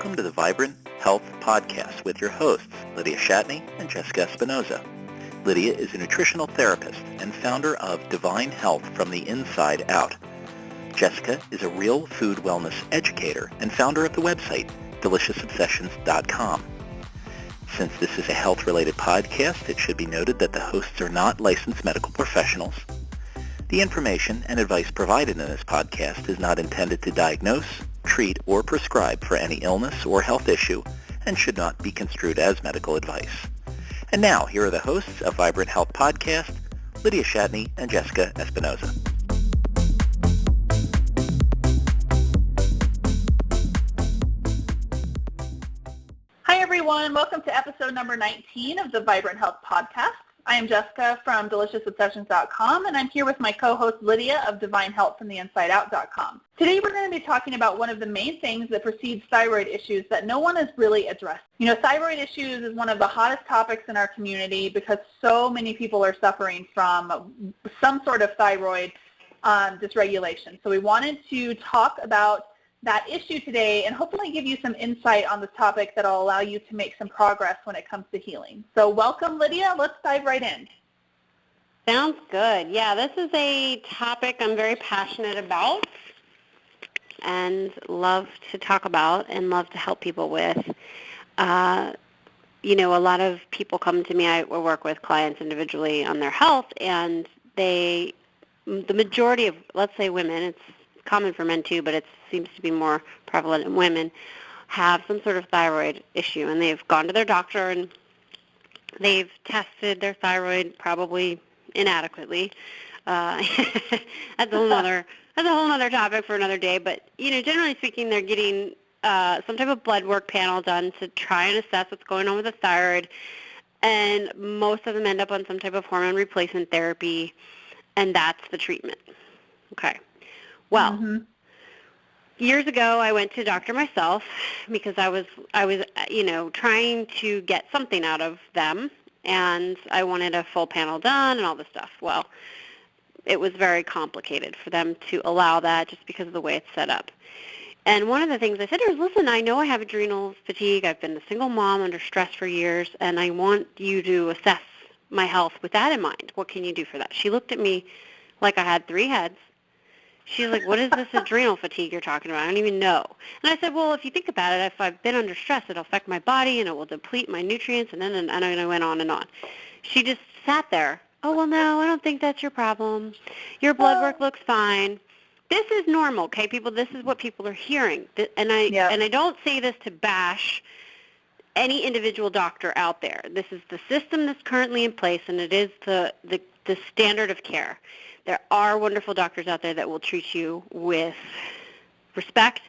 Welcome to the Vibrant Health Podcast with your hosts, Lydia and Jessica Espinoza. Lydia is a nutritional therapist and founder of Divine Health from the Inside Out. Jessica is a real food wellness educator and founder of the website, deliciousobsessions.com. Since this is a health-related podcast, it should be noted that the hosts are not licensed medical professionals. The information and advice provided in this podcast is not intended to diagnose, treat, or prescribe for any illness or health issue and should not be construed as medical advice. And now, here are the hosts of Vibrant Health Podcast, Lydia and Jessica Espinoza. Hi, everyone. Welcome to episode number 19 of the Vibrant Health Podcast. I am Jessica from DeliciousObsessions.com, and I'm here with my co-host Lydia of Divine Health from the InsideOut.com. Today we're going to be talking about one of the main things that precedes thyroid issues that no one has really addressed. You know, thyroid issues is one of the hottest topics in our community because so many people are suffering from some sort of thyroid dysregulation. So we wanted to talk about that issue today and hopefully give you some insight on this topic that will allow you to make some progress when it comes to healing. So welcome, Lydia. Let's dive right in. Sounds good. Yeah, this is a topic I'm very passionate about and love to talk about and love to help people with. You know, a lot of people come to me. I work with clients individually on their health, and the majority of, let's say, women, it's common for men too, but it seems to be more prevalent in women, have some sort of thyroid issue, and they've gone to their doctor and they've tested their thyroid probably inadequately. That's a whole other topic for another day. But you know, generally speaking, they're getting some type of blood work panel done to try and assess what's going on with the thyroid, and most of them end up on some type of hormone replacement therapy, and that's the treatment. Okay. Well, years ago, I went to a doctor myself because I was, you know, trying to get something out of them, and I wanted a full panel done and all this stuff. Well, it was very complicated for them to allow that just because of the way it's set up. And one of the things I said to her was, listen, I know I have adrenal fatigue. I've been a single mom under stress for years, and I want you to assess my health with that in mind. What can you do for that? She looked at me like I had three heads. She's like, what is this adrenal fatigue you're talking about? I don't even know. And I said, well, if you think about it, if I've been under stress, it'll affect my body and it will deplete my nutrients, and I went on and on. She just sat there. Oh, well, no, I don't think that's your problem. Your blood work looks fine. This is normal, okay, people? This is what people are hearing. And I don't say this to bash any individual doctor out there. This is the system that's currently in place, and it is the standard of care. There are wonderful doctors out there that will treat you with respect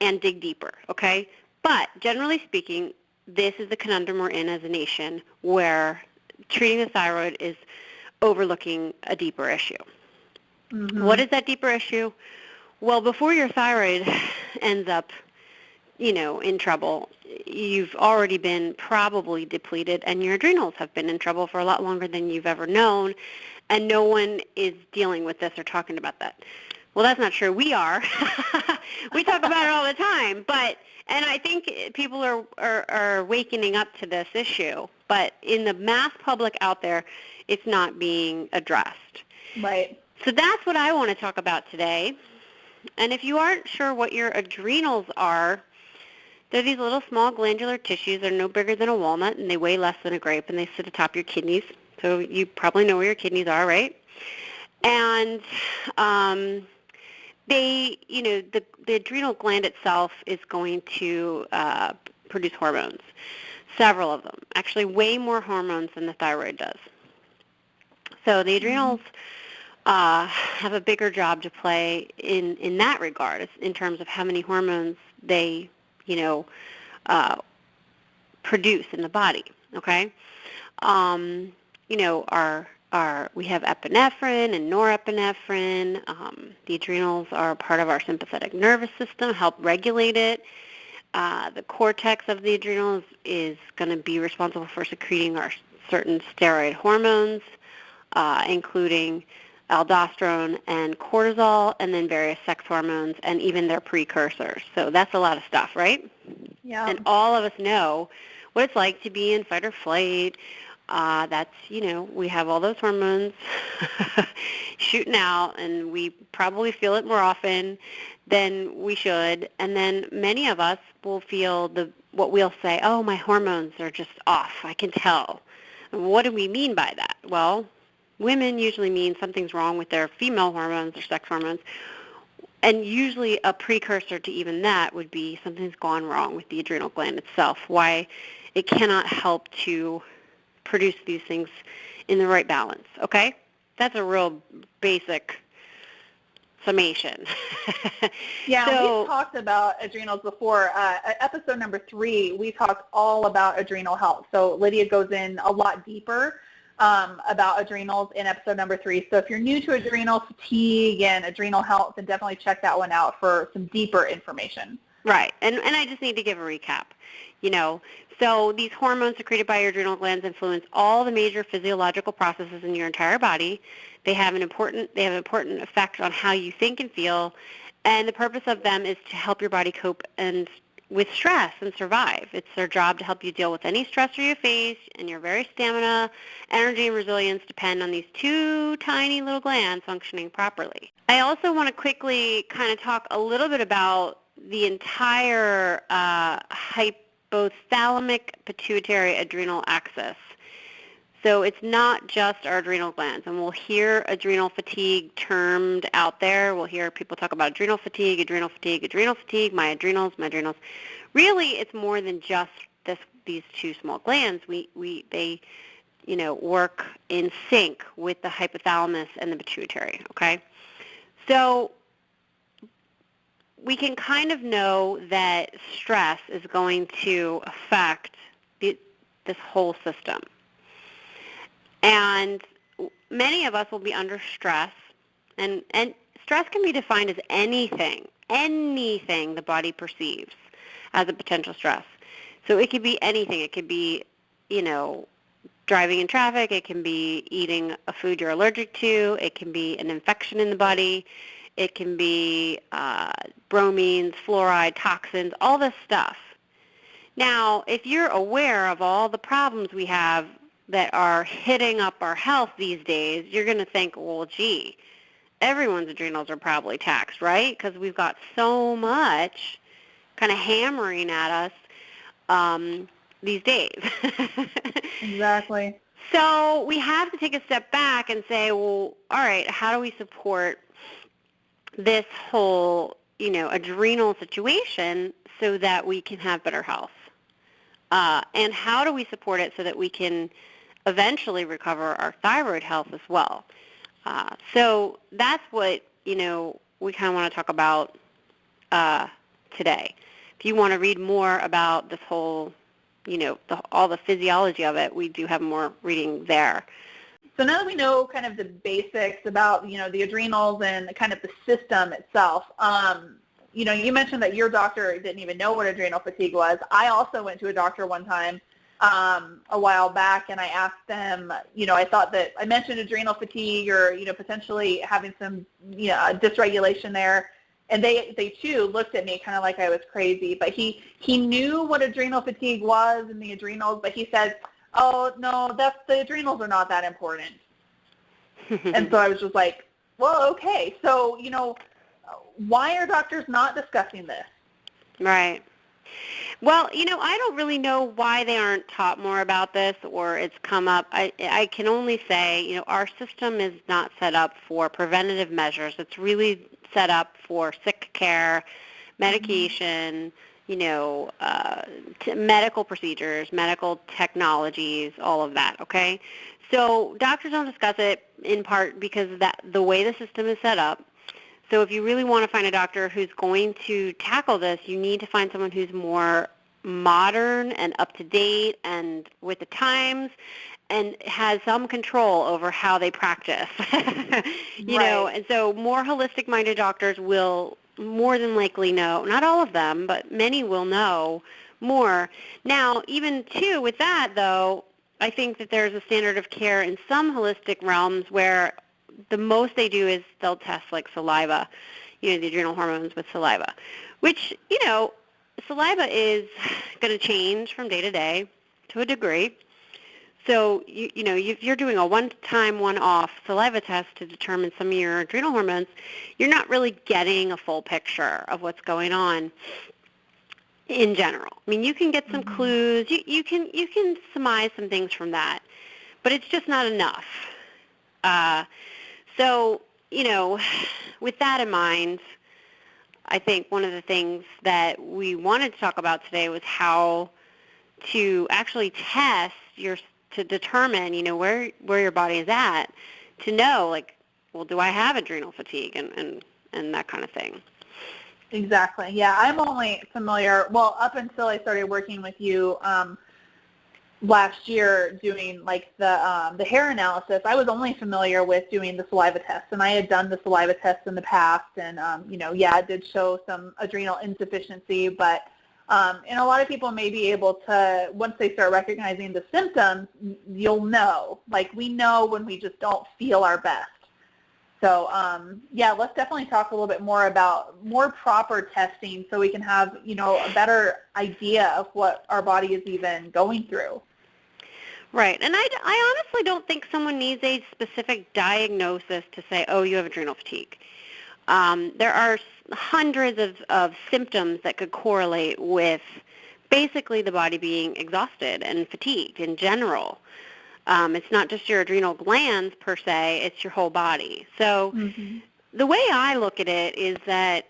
and dig deeper, okay? But generally speaking, this is the conundrum we're in as a nation where treating the thyroid is overlooking a deeper issue. Mm-hmm. What is that deeper issue? Well, before your thyroid ends up, you know, in trouble, you've already been probably depleted, and your adrenals have been in trouble for a lot longer than you've ever known, and no one is dealing with this or talking about that. Well, that's not true. We are. We talk about it all the time, and I think people are awakening up to this issue, but in the mass public out there, it's not being addressed. Right. So that's what I want to talk about today. And if you aren't sure what your adrenals are, they're these little small glandular tissues. They're no bigger than a walnut, and they weigh less than a grape, and they sit atop your kidneys. So you probably know where your kidneys are, right? And they, you know, the adrenal gland itself is going to produce hormones, several of them, actually way more hormones than the thyroid does. So the adrenals have a bigger job to play in that regard, in terms of how many hormones they, you know, produce in the body, okay? You know, we have epinephrine and norepinephrine. The adrenals are part of our sympathetic nervous system, help regulate it. The cortex of the adrenals is going to be responsible for secreting our certain steroid hormones, including aldosterone and cortisol, and then various sex hormones and even their precursors. So that's a lot of stuff, right? Yeah. And all of us know what it's like to be in fight or flight. That's, we have all those hormones shooting out, and we probably feel it more often than we should. And then many of us will feel what we'll say, oh, my hormones are just off. I can tell. What do we mean by that? Well, women usually mean something's wrong with their female hormones or sex hormones. And usually a precursor to even that would be something's gone wrong with the adrenal gland itself, why it cannot help to produce these things in the right balance, okay? That's a real basic summation. Yeah, we've talked about adrenals before. Episode number 3, we talked all about adrenal health. So Lydia goes in a lot deeper about adrenals in episode number 3. So if you're new to adrenal fatigue and adrenal health, then definitely check that one out for some deeper information. Right, and I just need to give a recap. So these hormones secreted by your adrenal glands influence all the major physiological processes in your entire body. They have an important effect on how you think and feel, and the purpose of them is to help your body cope with stress and survive. It's their job to help you deal with any stressor you face, and your very stamina, energy, and resilience depend on these 2 tiny little glands functioning properly. I also want to quickly kind of talk a little bit about the entire hypothalamic pituitary adrenal axis. So it's not just our adrenal glands, and we'll hear adrenal fatigue termed out there. We'll hear people talk about adrenal fatigue, my adrenals. Really, it's more than just these 2 small glands. They work in sync with the hypothalamus and the pituitary, okay? So we can kind of know that stress is going to affect this whole system. And many of us will be under stress, and stress can be defined as anything the body perceives as a potential stress. So it could be anything. It could be, driving in traffic. It can be eating a food you're allergic to. It can be an infection in the body. It can be bromines, fluoride, toxins, all this stuff. Now, if you're aware of all the problems we have that are hitting up our health these days, you're going to think, well, gee, everyone's adrenals are probably taxed, right? Because we've got so much kind of hammering at us these days. Exactly. So we have to take a step back and say, well, all right, how do we support this whole, adrenal situation so that we can have better health? And how do we support it so that we can eventually recover our thyroid health as well? So that's what, we kind of want to talk about today. If you want to read more about this whole, all the physiology of it, we do have more reading there. So now that we know kind of the basics about, the adrenals and kind of the system itself, you mentioned that your doctor didn't even know what adrenal fatigue was. I also went to a doctor one time a while back, and I asked them, I thought that I mentioned adrenal fatigue or, potentially having some, dysregulation there. And they too looked at me kind of like I was crazy. But he knew what adrenal fatigue was and the adrenals, but he said, oh, no, the adrenals are not that important. And so I was just like, well, okay. So, why are doctors not discussing this? Right. Well, I don't really know why they aren't taught more about this or it's come up. I can only say, our system is not set up for preventative measures. It's really set up for sick care, medication, medical procedures, medical technologies, all of that, okay? So doctors don't discuss it in part because the way the system is set up. So if you really want to find a doctor who's going to tackle this, you need to find someone who's more modern and up-to-date and with the times and has some control over how they practice, you know. And so more holistic-minded doctors will more than likely know, not all of them, but many will know more. Now, even too, with that, though, I think that there's a standard of care in some holistic realms where the most they do is they'll test like saliva, the adrenal hormones with saliva, which, saliva is going to change from day to day to a degree. So, if you're doing a one-time, one-off saliva test to determine some of your adrenal hormones, you're not really getting a full picture of what's going on in general. I mean, you can get some clues. You can surmise some things from that, but it's just not enough. So, with that in mind, I think one of the things that we wanted to talk about today was how to actually test to determine, where your body is at, to know, like, well, do I have adrenal fatigue and that kind of thing. Exactly. Yeah, I'm only familiar, well, up until I started working with you last year doing like the hair analysis, I was only familiar with doing the saliva test, and I had done the saliva test in the past, and it did show some adrenal insufficiency, but and a lot of people may be able to, once they start recognizing the symptoms, you'll know. Like, we know when we just don't feel our best. So, let's definitely talk a little bit more about more proper testing so we can have, a better idea of what our body is even going through. Right. And I honestly don't think someone needs a specific diagnosis to say, oh, you have adrenal fatigue. There are hundreds of symptoms that could correlate with basically the body being exhausted and fatigued in general. It's not just your adrenal glands per se, it's your whole body. So the way I look at it is that,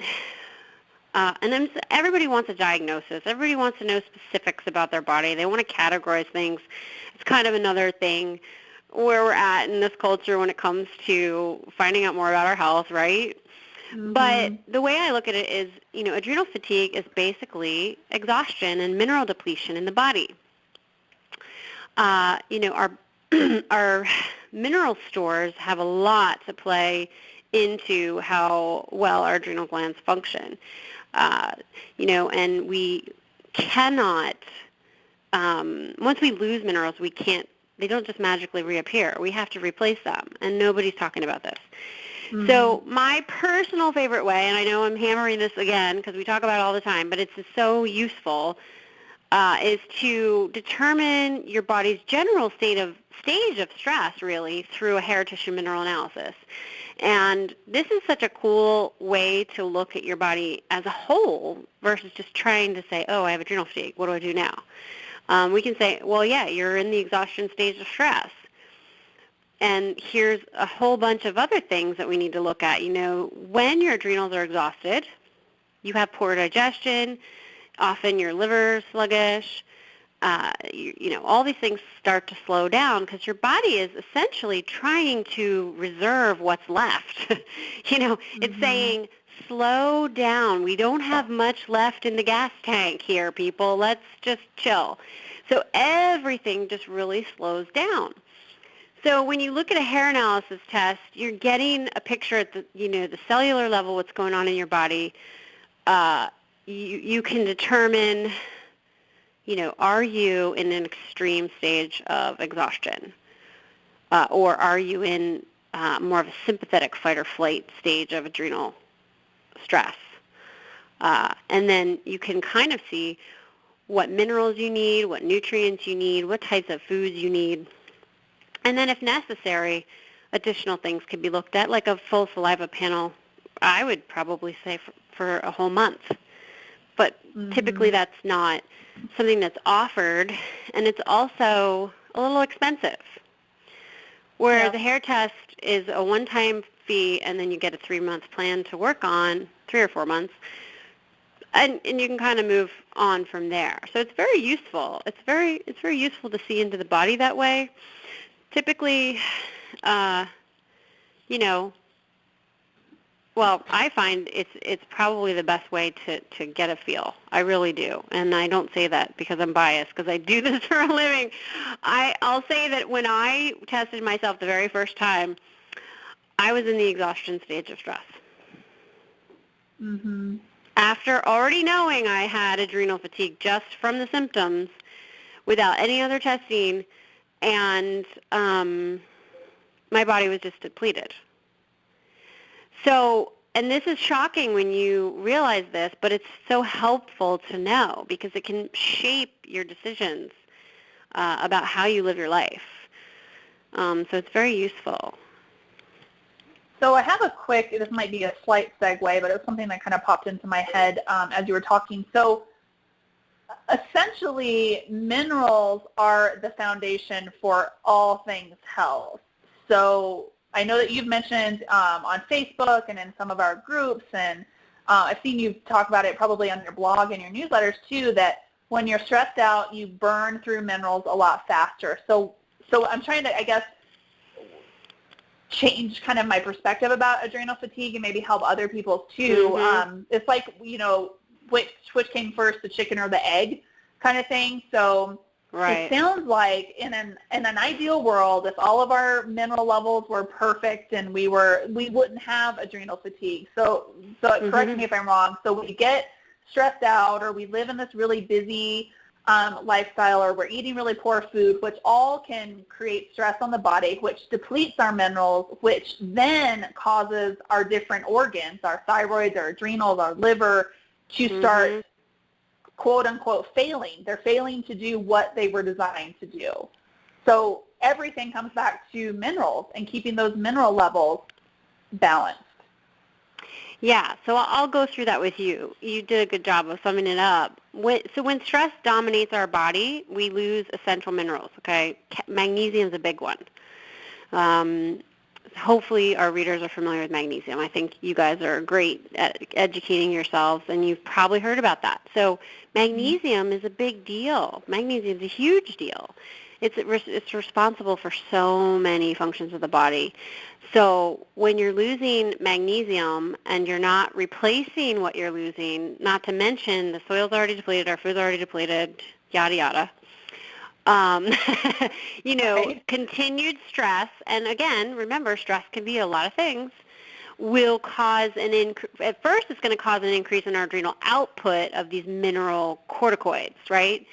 everybody wants a diagnosis. Everybody wants to know specifics about their body. They want to categorize things. It's kind of another thing where we're at in this culture when it comes to finding out more about our health, right? But the way I look at it is, adrenal fatigue is basically exhaustion and mineral depletion in the body. Our our mineral stores have a lot to play into how well our adrenal glands function. And we cannot, once we lose minerals, they don't just magically reappear. We have to replace them, and nobody's talking about this. So my personal favorite way, and I know I'm hammering this again because we talk about it all the time, but it's so useful, is to determine your body's general stage of stress, really, through a hair tissue mineral analysis. And this is such a cool way to look at your body as a whole versus just trying to say, oh, I have adrenal fatigue. What do I do now? We can say, well, yeah, you're in the exhaustion stage of stress. And here's a whole bunch of other things that we need to look at. When your adrenals are exhausted, you have poor digestion, often your liver is sluggish, all these things start to slow down because your body is essentially trying to reserve what's left. It's saying, slow down. We don't have much left in the gas tank here, people. Let's just chill. So everything just really slows down. So when you look at a hair analysis test, you're getting a picture at the cellular level what's going on in your body. You can determine, are you in an extreme stage of exhaustion, or are you in more of a sympathetic fight or flight stage of adrenal stress? And then you can kind of see what minerals you need, what nutrients you need, what types of foods you need. And then if necessary, additional things can be looked at, like a full saliva panel, I would probably say for a whole month. But typically that's not something that's offered, and it's also a little expensive. Where the hair test is a one-time fee, and then you get a 3-month plan to work on, 3 or 4 months, and you can kind of move on from there. So it's very useful. It's very useful to see into the body that way. Typically, well, I find it's probably the best way to get a feel. I really do. And I don't say that because I'm biased, because I do this for a living. I'll say that when I tested myself the very first time, I was in the exhaustion stage of stress. After already knowing I had adrenal fatigue just from the symptoms, without any other testing, and my body was just depleted. So, and this is shocking when you realize this, but it's so helpful to know because it can shape your decisions about how you live your life. So it's very useful. So I have a quick, this might be a slight segue, but it was something that kind of popped into my head as you were talking. So essentially, minerals are the foundation for all things health. So I know that you've mentioned on Facebook and in some of our groups, and I've seen you talk about it probably on your blog and your newsletters too, that when you're stressed out, you burn through minerals a lot faster. So I'm trying to, I guess, change kind of my perspective about adrenal fatigue and maybe help other people too. Mm-hmm. It's like, which came first, the chicken or the egg kind of thing. So Right. It sounds like in an ideal world, if all of our mineral levels were perfect and we wouldn't have adrenal fatigue. So correct me if I'm wrong. So we get stressed out, or we live in this really busy lifestyle, or we're eating really poor food, which all can create stress on the body, which depletes our minerals, which then causes our different organs, our thyroid, our adrenals, our liver, to start quote unquote failing. They're failing to do what they were designed to do. So everything comes back to minerals and keeping those mineral levels balanced. Yeah, so I'll go through that with you. You did a good job of summing it up. So when stress dominates our body, we lose essential minerals, okay? Magnesium is a big one. Hopefully our readers are familiar with magnesium. I think you guys are great at educating yourselves, and you've probably heard about that. So magnesium is a big deal. Magnesium is a huge deal. It's responsible for so many functions of the body. So when you're losing magnesium and you're not replacing what you're losing, not to mention the soil's already depleted, our food's already depleted, yada, yada, Right. continued stress, and again, remember, stress can be a lot of things, will cause at first it's going to cause an increase in our adrenal output of these mineral corticoids, right?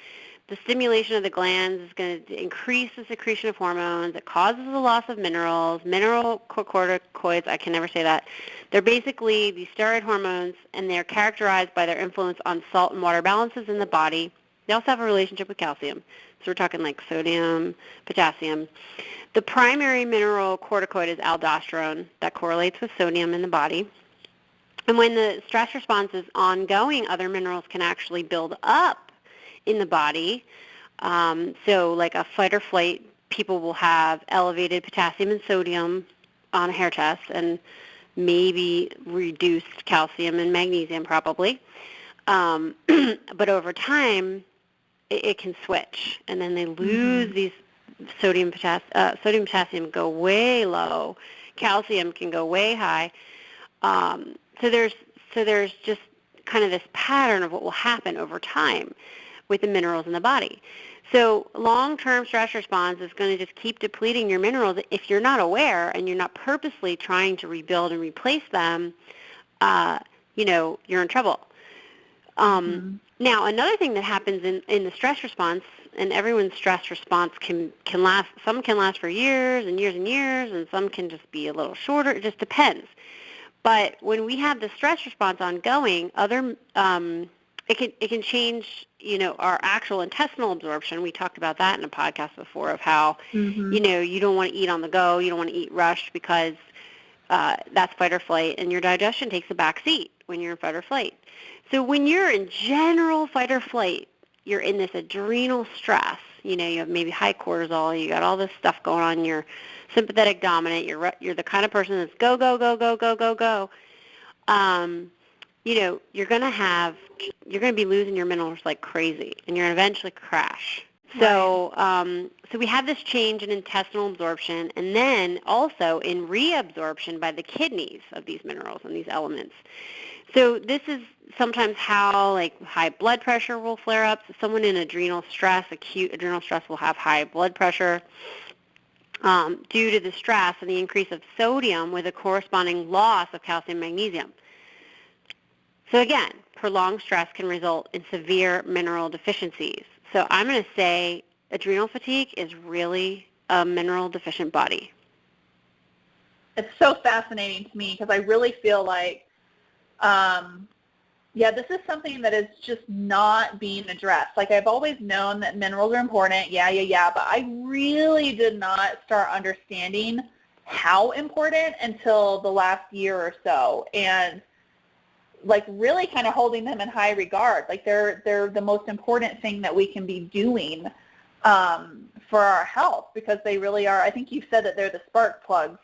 The stimulation of the glands is going to increase the secretion of hormones. It causes the loss of minerals. Mineral corticoids, I can never say that. They're basically these steroid hormones, and they're characterized by their influence on salt and water balances in the body. They also have a relationship with calcium. So we're talking like sodium, potassium. The primary mineral corticoid is aldosterone. That correlates with sodium in the body. And when the stress response is ongoing, other minerals can actually build up in the body. So like a fight or flight, people will have elevated potassium and sodium on a hair test, and maybe reduced calcium and magnesium probably. But over time, it can switch, and then they lose these sodium, potassium go way low. Calcium can go way high. So there's just kind of this pattern of what will happen over time with the minerals in the body. So long-term stress response is going to just keep depleting your minerals. If you're not aware and you're not purposely trying to rebuild and replace them, you're in trouble. Now, another thing that happens in the stress response, and everyone's stress response can last, some can last for years and years and years, and some can just be a little shorter. It just depends. But when we have the stress response ongoing, it can change, our actual intestinal absorption. We talked about that in a podcast before of how, you don't want to eat on the go, you don't want to eat rushed because that's fight or flight, and your digestion takes a back seat when you're in fight or flight. So when you're in general fight or flight, you're in this adrenal stress. You have maybe high cortisol, you got all this stuff going on, you're sympathetic dominant, you're the kind of person that's go, go, go, go, go, go, go. You're going to be losing your minerals like crazy, and you're going to eventually crash. So, so we have this change in intestinal absorption, and then also in reabsorption by the kidneys of these minerals and these elements. So this is sometimes how high blood pressure will flare up. So someone in adrenal stress, acute adrenal stress, will have high blood pressure due to the stress and the increase of sodium with a corresponding loss of calcium and magnesium. So again, prolonged stress can result in severe mineral deficiencies. So I'm going to say adrenal fatigue is really a mineral deficient body. it's so fascinating to me because I really feel like, this is something that is just not being addressed. Like, I've always known that minerals are important, but I really did not start understanding how important until the last year or so, and like really kind of holding them in high regard. Like, they're the most important thing that we can be doing for our health, because they really are. I think you said that they're the spark plugs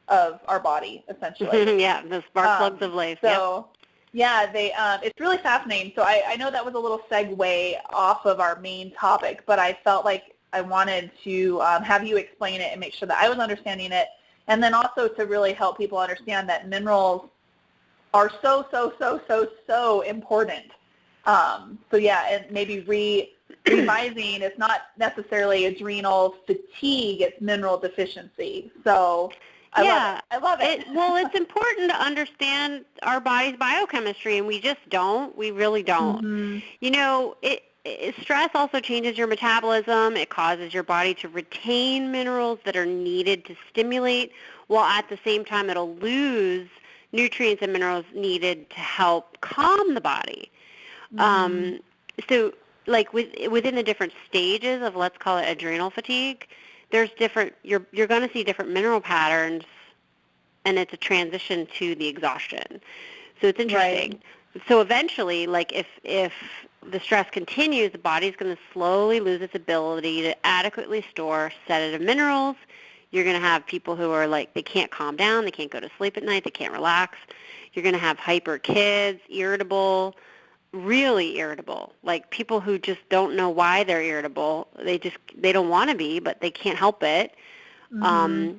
of our body, essentially. Yeah, the spark plugs of life. So, yeah, it's really fascinating. So I know that was a little segue off of our main topic, but I felt like I wanted to have you explain it and make sure that I was understanding it, and then also to really help people understand that minerals are so important. And maybe revising, it's not necessarily adrenal fatigue, it's mineral deficiency. So I love it. Well, it's important to understand our body's biochemistry, and we just don't. We really don't. Mm-hmm. You know, stress also changes your metabolism. It causes your body to retain minerals that are needed to stimulate, while at the same time it'll lose nutrients and minerals needed to help calm the body. Mm-hmm. So, like within the different stages of, let's call it adrenal fatigue, there's different. You're going to see different mineral patterns, and it's a transition to the exhaustion. So it's interesting. Right. So eventually, like if the stress continues, the body's going to slowly lose its ability to adequately store sedative minerals. You're going to have people who are like, they can't calm down, they can't go to sleep at night, they can't relax. You're going to have hyper kids, irritable, really irritable, like people who just don't know why they're irritable. They don't want to be, but they can't help it. Mm-hmm.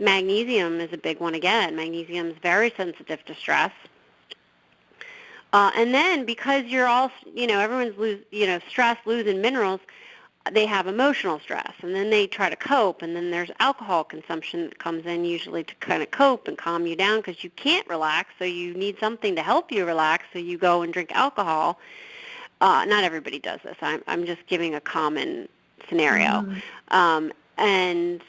Magnesium is a big one again. Magnesium is very sensitive to stress. And then because you're all, everyone's stress, losing minerals, they have emotional stress, and then they try to cope, and then there's alcohol consumption that comes in usually to kind of cope and calm you down because you can't relax, so you need something to help you relax, so you go and drink alcohol. Not everybody does this. I'm just giving a common scenario. Mm-hmm. And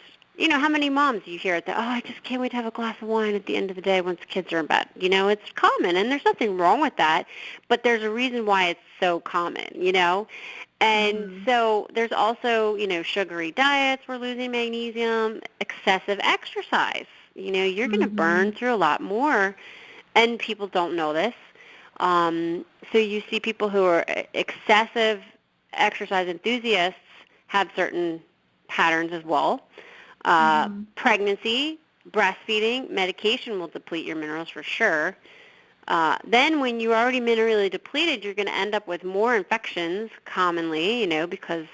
how many moms you hear that, I just can't wait to have a glass of wine at the end of the day once the kids are in bed. It's common, and there's nothing wrong with that, but there's a reason why it's so common, And so there's also, sugary diets, we're losing magnesium, excessive exercise. You're going to burn through a lot more, and people don't know this. So you see people who are excessive exercise enthusiasts have certain patterns as well. Pregnancy, breastfeeding, medication will deplete your minerals for sure. Then when you're already minerally depleted, you're going to end up with more infections commonly, because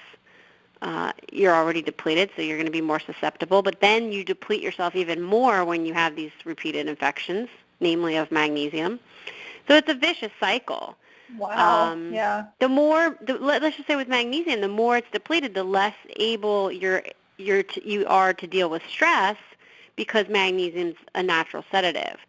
you're already depleted, so you're going to be more susceptible. But then you deplete yourself even more when you have these repeated infections, namely of magnesium. So it's a vicious cycle. Wow. Yeah. Let's just say with magnesium, the more it's depleted, the less able you are to deal with stress, because magnesium's a natural sedative.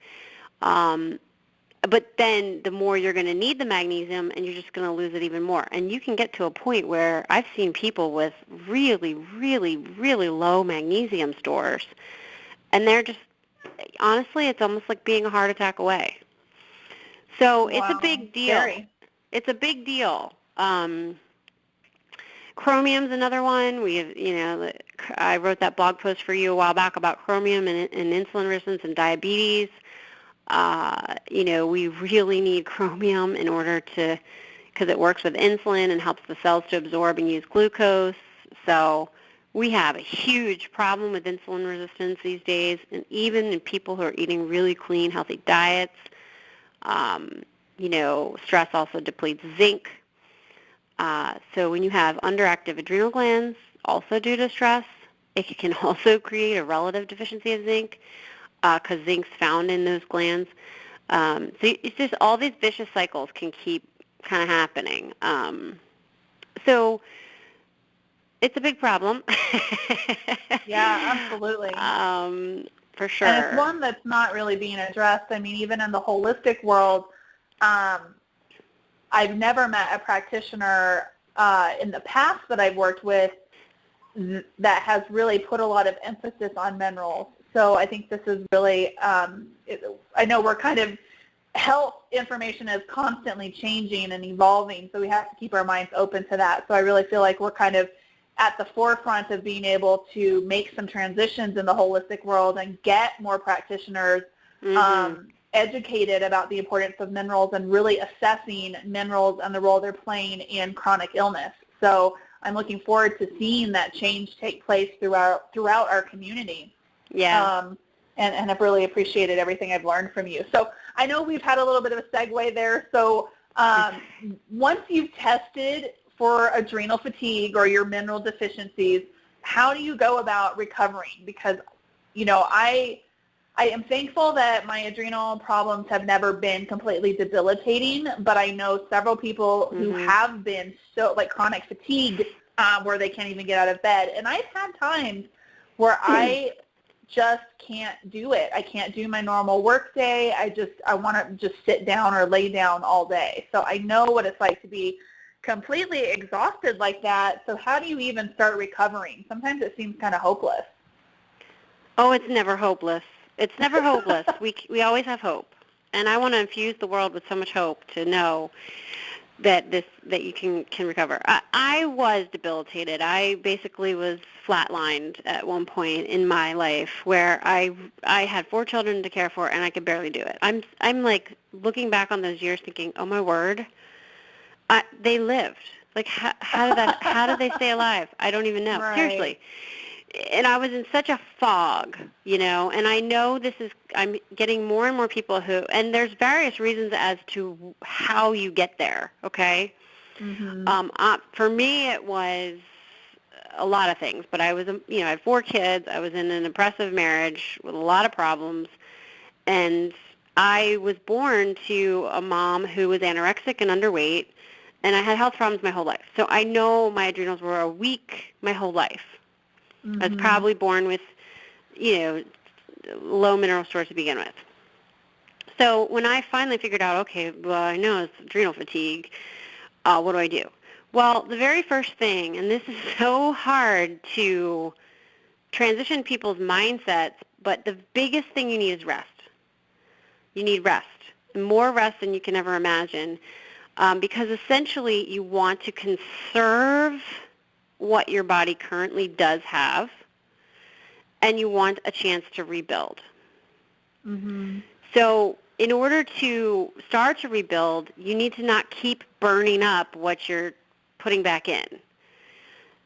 But then the more you're going to need the magnesium, and you're just going to lose it even more. And you can get to a point where I've seen people with really, really, really low magnesium stores, and they're just, honestly, it's almost like being a heart attack away. So It's a big deal. Scary. It's a big deal. Chromium's another one. We have, I wrote that blog post for you a while back about chromium and insulin resistance and diabetes. We really need chromium in order to, because it works with insulin and helps the cells to absorb and use glucose. So we have a huge problem with insulin resistance these days, and even in people who are eating really clean, healthy diets. Stress also depletes zinc. So when you have underactive adrenal glands, also due to stress, it can also create a relative deficiency of zinc, because zinc's found in those glands. So it's just all these vicious cycles can keep kind of happening. So it's a big problem. Yeah, absolutely. For sure. And it's one that's not really being addressed. I mean, even in the holistic world, I've never met a practitioner in the past that I've worked with that has really put a lot of emphasis on minerals. So I think this is really, I know we're kind of, health information is constantly changing and evolving, so we have to keep our minds open to that. So I really feel like we're kind of at the forefront of being able to make some transitions in the holistic world and get more practitioners educated about the importance of minerals and really assessing minerals and the role they're playing in chronic illness. So I'm looking forward to seeing that change take place throughout our community. Yeah. And I've really appreciated everything I've learned from you. So I know we've had a little bit of a segue there. So once you've tested for adrenal fatigue or your mineral deficiencies, how do you go about recovering? Because, you know, I am thankful that my adrenal problems have never been completely debilitating, but I know several people who have been so, like, chronic fatigue where they can't even get out of bed. And I've had times where I just can't do it. I can't do my normal work day. I want to just sit down or lay down all day. So I know what it's like to be completely exhausted like that. So how do you even start recovering? Sometimes it seems kind of hopeless. Oh, it's never hopeless. It's never hopeless. We always have hope. And I want to infuse the world with so much hope to know that you can recover. I was debilitated. I basically was flatlined at one point in my life where I had 4 children to care for and I could barely do it. I'm like looking back on those years thinking, oh my word, they lived. Like how did they stay alive? I don't even know. Right. Seriously. And I was in such a fog, you know, and I know I'm getting more and more people and there's various reasons as to how you get there, okay? For me, it was a lot of things, but I was, you know, I had 4 kids. I was in an oppressive marriage with a lot of problems, and I was born to a mom who was anorexic and underweight, and I had health problems my whole life. So I know my adrenals were weak my whole life. I was probably born with, you know, low mineral stores to begin with. So when I finally figured out, okay, well, I know it's adrenal fatigue, what do I do? Well, the very first thing, and this is so hard to transition people's mindsets, but the biggest thing you need is rest. You need rest, more rest than you can ever imagine, because essentially you want to conserve what your body currently does have, and you want a chance to rebuild. So in order to start to rebuild, you need to not keep burning up what you're putting back in.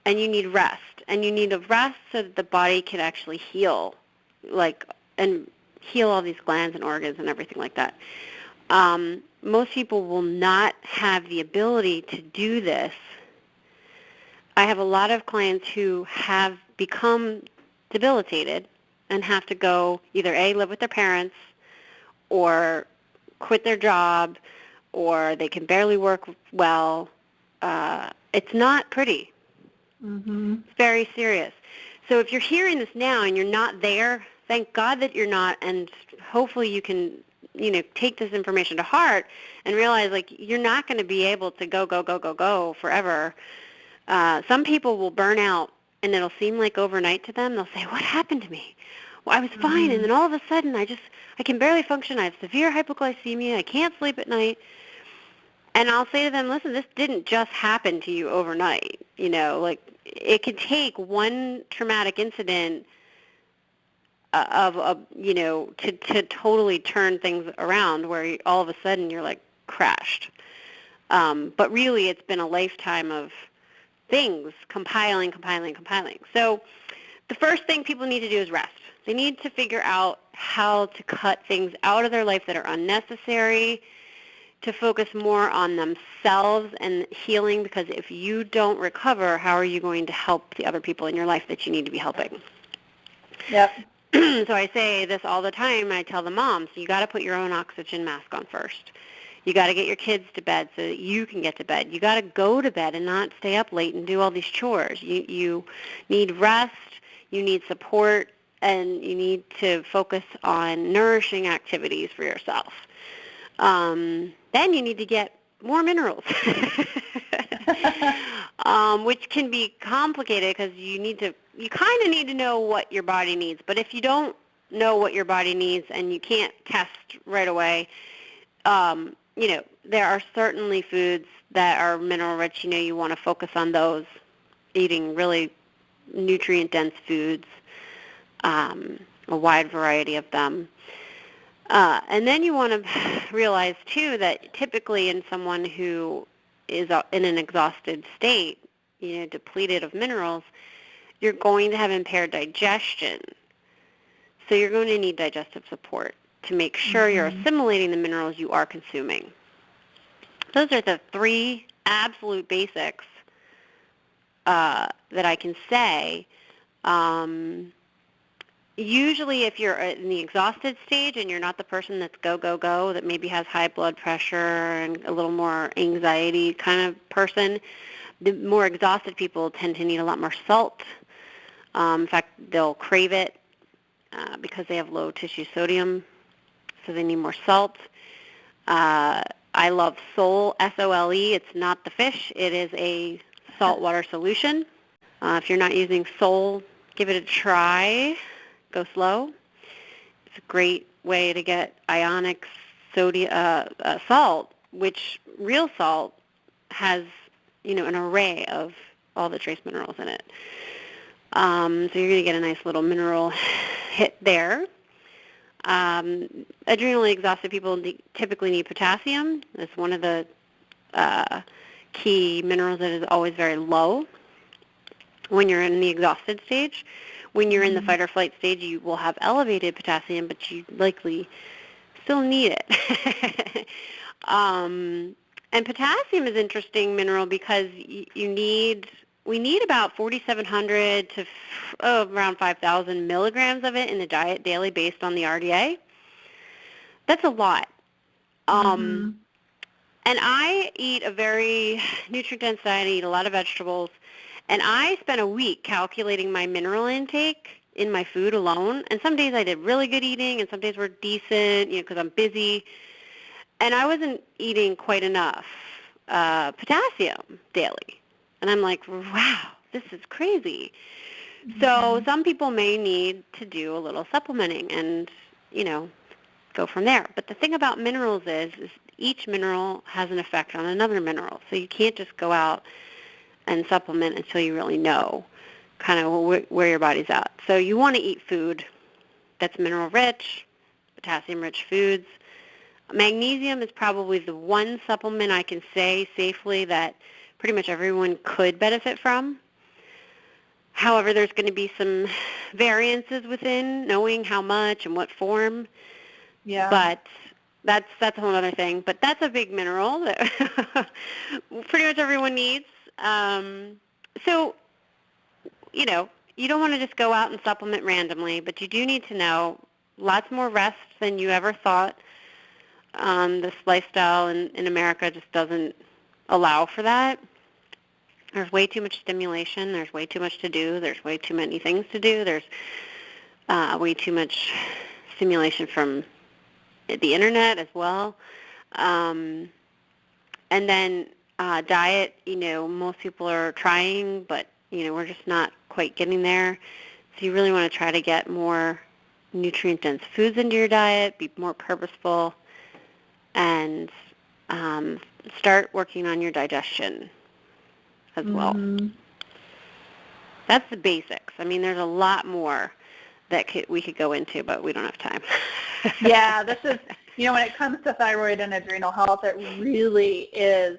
And you need rest. And you need a rest so that the body can actually heal, and heal all these glands and organs and everything like that. Most people will not have the ability to do this. I have a lot of clients who have become debilitated and have to go either A, live with their parents, or quit their job, or they can barely work well. It's not pretty. It's very serious. So if you're hearing this now and you're not there, thank God that you're not, and hopefully you can, you know, take this information to heart and realize, like, you're not going to be able to go forever. Some people will burn out, and it'll seem like overnight to them. They'll say, what happened to me? Well, I was fine, and then all of a sudden I can barely function. I have severe hypoglycemia. I can't sleep at night. And I'll say to them, listen, this didn't just happen to you overnight. You know, like, it could take one traumatic incident to totally turn things around where all of a sudden you're, like, crashed. But really it's been a lifetime of things compiling. So the first thing people need to do is rest. They need to figure out how to cut things out of their life that are unnecessary, to focus more on themselves and healing, because if you don't recover, how are you going to help the other people in your life that you need to be helping? Yep. So I say this all the time. I tell the moms, you got to put your own oxygen mask on first. You got to get your kids to bed so that you can get to bed. You got to go to bed and not stay up late and do all these chores. You need rest, you need support, and you need to focus on nourishing activities for yourself. Then you need to get more minerals, which can be complicated because you kind of need to know what your body needs. But if you don't know what your body needs and you can't test right away, there are certainly foods that are mineral rich. You want to focus on those, eating really nutrient-dense foods, a wide variety of them. And then you want to realize, too, that typically in someone who is in an exhausted state, depleted of minerals, you're going to have impaired digestion. So you're going to need digestive support to make sure you're assimilating the minerals you are consuming. Those are the three absolute basics that I can say. Usually if you're in the exhausted stage and you're not the person that's go, go, go, that maybe has high blood pressure and a little more anxiety kind of person, the more exhausted people tend to need a lot more salt. In fact, they'll crave it because they have low tissue sodium, so they need more salt. I love Sole, S-O-L-E. It's not the fish. It is a saltwater solution. If you're not using Sole, give it a try. Go slow. It's a great way to get ionic salt, which real salt has, an array of all the trace minerals in it. So you're going to get a nice little mineral hit there. Adrenally exhausted people typically need potassium. It's one of the key minerals that is always very low when you're in the exhausted stage. When you're in the fight or flight stage, you will have elevated potassium, but you likely still need it. And potassium is an interesting mineral because we need about 4,700 to around 5,000 milligrams of it in the diet daily based on the RDA. That's a lot. And I eat a very nutrient-dense diet. I eat a lot of vegetables. And I spent a week calculating my mineral intake in my food alone. And some days I did really good eating, and some days were decent, because I'm busy. And I wasn't eating quite enough potassium daily. And I'm like, wow, this is crazy. So some people may need to do a little supplementing and, go from there. But the thing about minerals is each mineral has an effect on another mineral. So you can't just go out and supplement until you really know kind of where your body's at. So you want to eat food that's mineral-rich, potassium-rich foods. Magnesium is probably the one supplement I can say safely that pretty much everyone could benefit from. However, there's going to be some variances within knowing how much and what form. Yeah. But that's a whole other thing. But that's a big mineral that pretty much everyone needs. So, you don't want to just go out and supplement randomly, but you do need to know lots more rest than you ever thought. This lifestyle in America just doesn't allow for that. There's way too much stimulation. There's way too much to do. There's way too many things to do. There's way too much stimulation from the internet as well. And then diet, most people are trying, but, we're just not quite getting there. So you really want to try to get more nutrient-dense foods into your diet, be more purposeful, and start working on your digestion as well. That's the basics. I mean, there's a lot more that we could go into, but we don't have time. Yeah, this is, when it comes to thyroid and adrenal health, it really is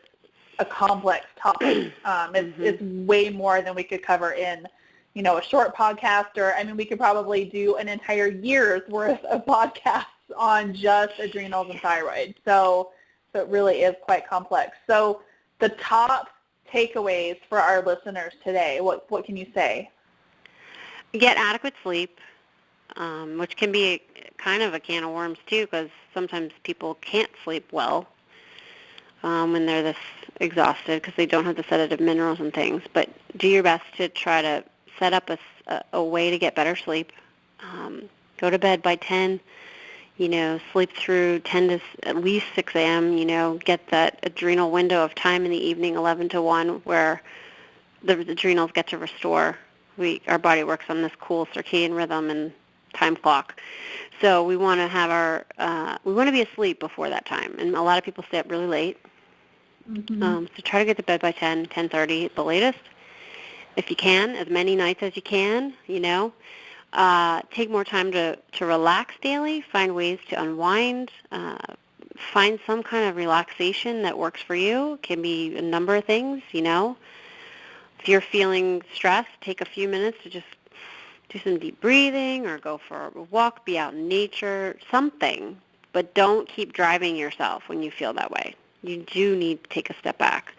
a complex topic. It's way more than we could cover in, a short podcast, or, we could probably do an entire year's worth of podcasts on just adrenals and thyroid. So it really is quite complex. So the top takeaways for our listeners today, what can you say? Get adequate sleep, which can be kind of a can of worms too, because sometimes people can't sleep well when they're this exhausted because they don't have the sedative minerals and things. But do your best to try to set up a way to get better sleep. Go to bed by 10, sleep through 10 to at least 6 a.m., get that adrenal window of time in the evening, 11 to 1, where the adrenals get to restore. Our body works on this cool circadian rhythm, and time clock. So we want to have we want to be asleep before that time. And a lot of people stay up really late. Mm-hmm. So try to get to bed by 10:30 at the latest. If you can, as many nights as you can, take more time to relax daily, find ways to unwind, find some kind of relaxation that works for you. It can be a number of things, If you're feeling stressed, take a few minutes to just do some deep breathing or go for a walk, be out in nature, something. But don't keep driving yourself when you feel that way. You do need to take a step back.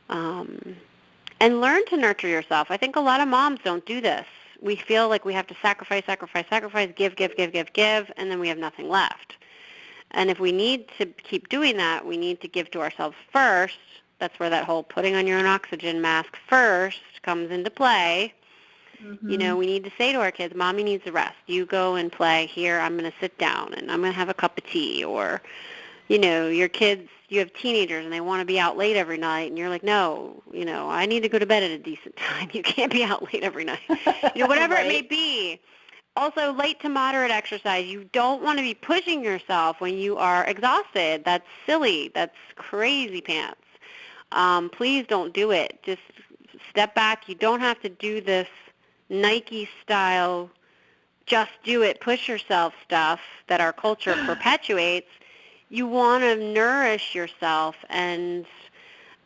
And learn to nurture yourself. I think a lot of moms don't do this. We feel like we have to sacrifice, give, and then we have nothing left. And if we need to keep doing that, we need to give to ourselves first. That's where that whole putting on your own oxygen mask first comes into play. Mm-hmm. We need to say to our kids, Mommy needs a rest. You go and play. Here, I'm going to sit down, and I'm going to have a cup of tea. Or, your kids, you have teenagers, and they want to be out late every night, and you're like, no, I need to go to bed at a decent time. You can't be out late every night. Whatever Right. it may be. Also, light to moderate exercise. You don't want to be pushing yourself when you are exhausted. That's silly. That's crazy pants. Please don't do it. Just step back. You don't have to do this Nike style, just do it, push yourself stuff that our culture perpetuates. You want to nourish yourself, and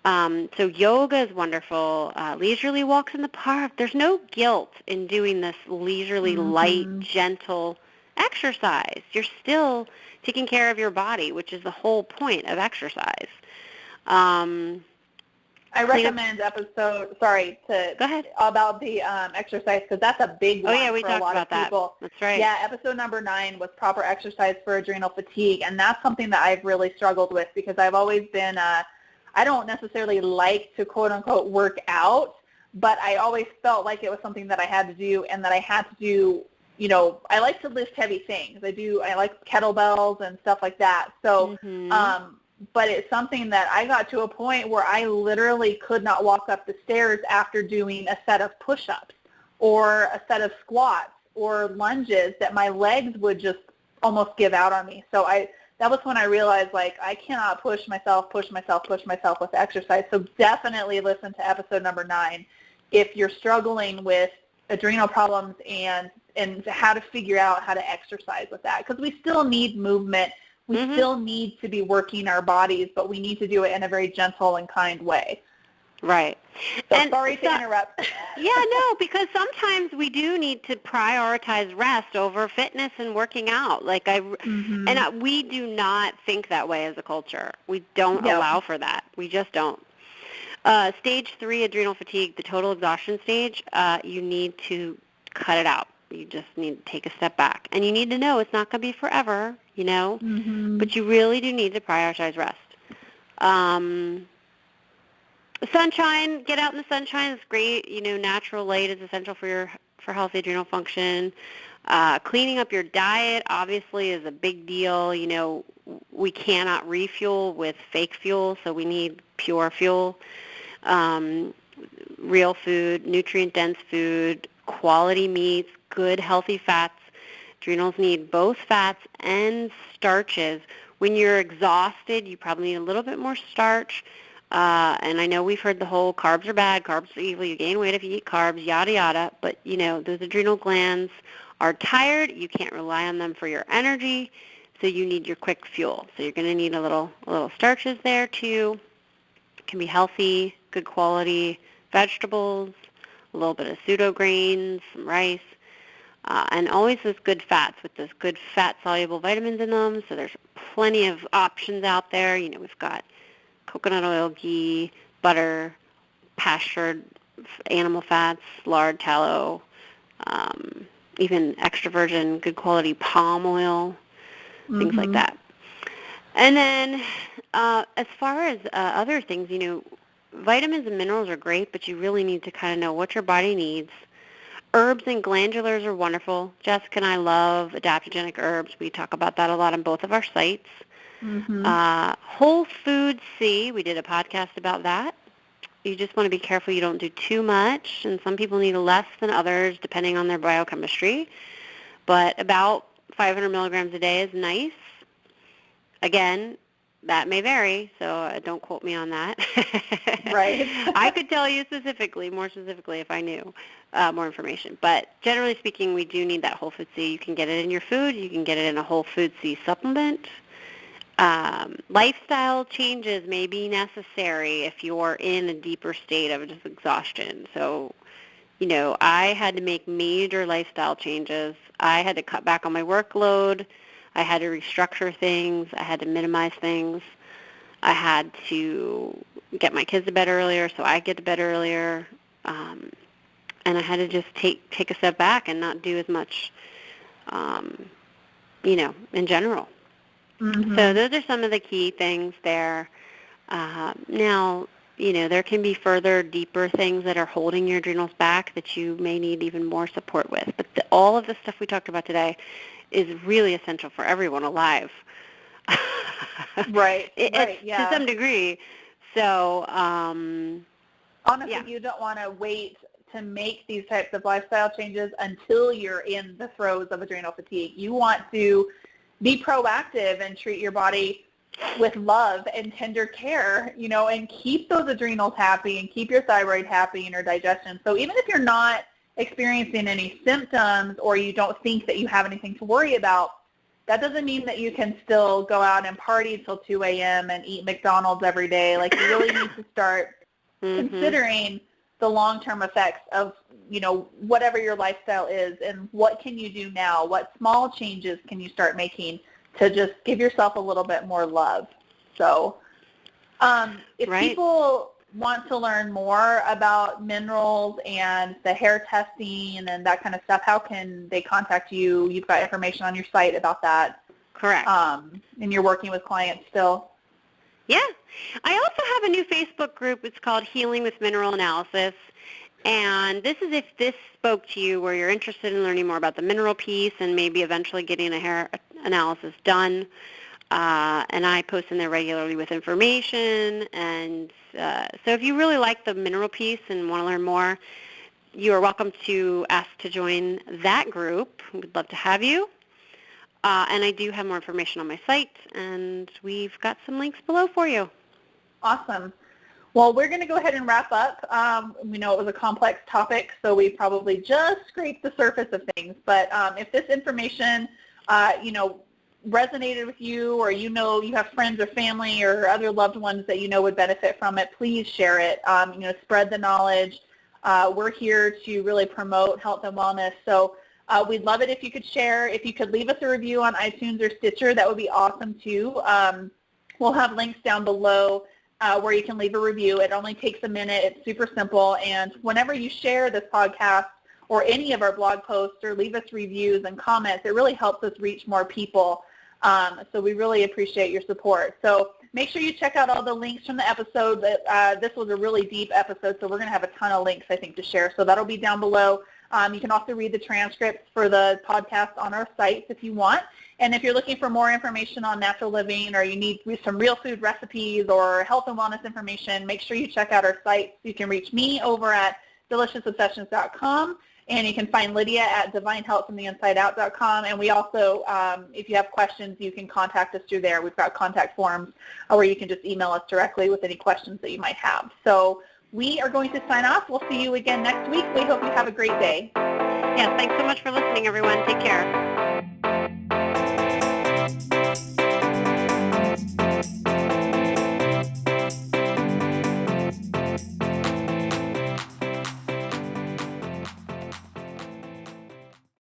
so yoga is wonderful. Leisurely walks in the park. There's no guilt in doing this leisurely, light, gentle exercise. You're still taking care of your body, which is the whole point of exercise. I recommend go ahead. About the exercise, because that's a big one we for a talked lot about of people. That. That's right. Yeah, episode number 9 was proper exercise for adrenal fatigue, and that's something that I've really struggled with because I've always been, I don't necessarily like to quote-unquote work out, but I always felt like it was something that I had to do and that I had to do, I like to lift heavy things. I like kettlebells and stuff like that. So, but it's something that I got to a point where I literally could not walk up the stairs after doing a set of push-ups or a set of squats or lunges, that my legs would just almost give out on me. So that was when I realized, I cannot push myself with exercise. So definitely listen to episode number 9 if you're struggling with adrenal problems and how to figure out how to exercise with that, because we still need movement. We still need to be working our bodies, but we need to do it in a very gentle and kind way. Right. So sorry to interrupt. Yeah, no, because sometimes we do need to prioritize rest over fitness and working out. We do not think that way as a culture. We don't allow for that. We just don't. Stage 3 adrenal fatigue, the total exhaustion stage, you need to cut it out. You just need to take a step back. And you need to know it's not going to be forever, but you really do need to prioritize rest. Sunshine, get out in the sunshine is great. Natural light is essential for healthy adrenal function. Cleaning up your diet, obviously, is a big deal. We cannot refuel with fake fuel, so we need pure fuel. Real food, nutrient-dense food, quality meats, good healthy fats. Adrenals need both fats and starches. When you're exhausted, you probably need a little bit more starch. And I know we've heard the whole carbs are bad, carbs are evil, you gain weight if you eat carbs, yada, yada. But, those adrenal glands are tired. You can't rely on them for your energy, so you need your quick fuel. So you're going to need a little starches there, too. It can be healthy, good quality vegetables, a little bit of pseudo grains, some rice, and always those good fats with those good fat-soluble vitamins in them. So there's plenty of options out there. We've got coconut oil, ghee, butter, pastured animal fats, lard, tallow, even extra virgin, good quality palm oil, things like that. And then as far as other things, vitamins and minerals are great, but you really need to kind of know what your body needs. Herbs and glandulars are wonderful. Jessica and I love adaptogenic herbs. We talk about that a lot on both of our sites. Whole Food C, we did a podcast about that. You just want to be careful you don't do too much, and some people need less than others depending on their biochemistry. but about 500 milligrams a day is nice. Again, that may vary, so don't quote me on that. Right. I could tell you more specifically if I knew more information. But generally speaking, we do need that whole food C. You can get it in your food. You can get it in a whole food C supplement. Lifestyle changes may be necessary if you're in a deeper state of just exhaustion. So, I had to make major lifestyle changes. I had to cut back on my workload. I had to restructure things. I had to minimize things. I had to get my kids to bed earlier so I get to bed earlier. And I had to just take a step back and not do as much, in general. Mm-hmm. So those are some of the key things there. Now, there can be further, deeper things that are holding your adrenals back that you may need even more support with. But all of the stuff we talked about today is really essential for everyone alive. Right, To some degree. So, honestly, yeah. You don't want to wait to make these types of lifestyle changes until you're in the throes of adrenal fatigue. You want to be proactive and treat your body with love and tender care, and keep those adrenals happy and keep your thyroid happy and your digestion. So even if you're not experiencing any symptoms or you don't think that you have anything to worry about, that doesn't mean that you can still go out and party till 2 a.m. and eat McDonald's every day. Like, you really need to start considering the long-term effects of, whatever your lifestyle is, and what can you do now? What small changes can you start making to just give yourself a little bit more love? So if people want to learn more about minerals and the hair testing and that kind of stuff, how can they contact you? You've got information on your site about that. Correct. And you're working with clients still. Yeah. I also have a new Facebook group. It's called Healing with Mineral Analysis. And this is if this spoke to you where you're interested in learning more about the mineral piece and maybe eventually getting a hair analysis done. And I post in there regularly with information. And so if you really like the mineral piece and want to learn more, you are welcome to ask to join that group. We'd love to have you. And I do have more information on my site, and we've got some links below for you. Awesome. Well, we're going to go ahead and wrap up. We know it was a complex topic, so we probably just scraped the surface of things. But if this information, resonated with you, or you have friends or family or other loved ones that would benefit from it, please share it. Spread the knowledge. We're here to really promote health and wellness. So we'd love it if you could share. If you could leave us a review on iTunes or Stitcher, that would be awesome too. We'll have links down below where you can leave a review. It only takes a minute. It's super simple. And whenever you share this podcast or any of our blog posts or leave us reviews and comments, it really helps us reach more people. So we really appreciate your support. So make sure you check out all the links from the episode. This was a really deep episode, so we're going to have a ton of links, I think, to share. So that'll be down below. You can also read the transcripts for the podcast on our sites if you want. And if you're looking for more information on natural living, or you need some real food recipes or health and wellness information, make sure you check out our sites. You can reach me over at deliciousobsessions.com, and you can find Lydia at divinehealthfromtheinsideout.com. And we also, if you have questions, you can contact us through there. We've got contact forms where you can just email us directly with any questions that you might have. So we are going to sign off. We'll see you again next week. We hope you have a great day. Yes, thanks so much for listening, everyone. Take care.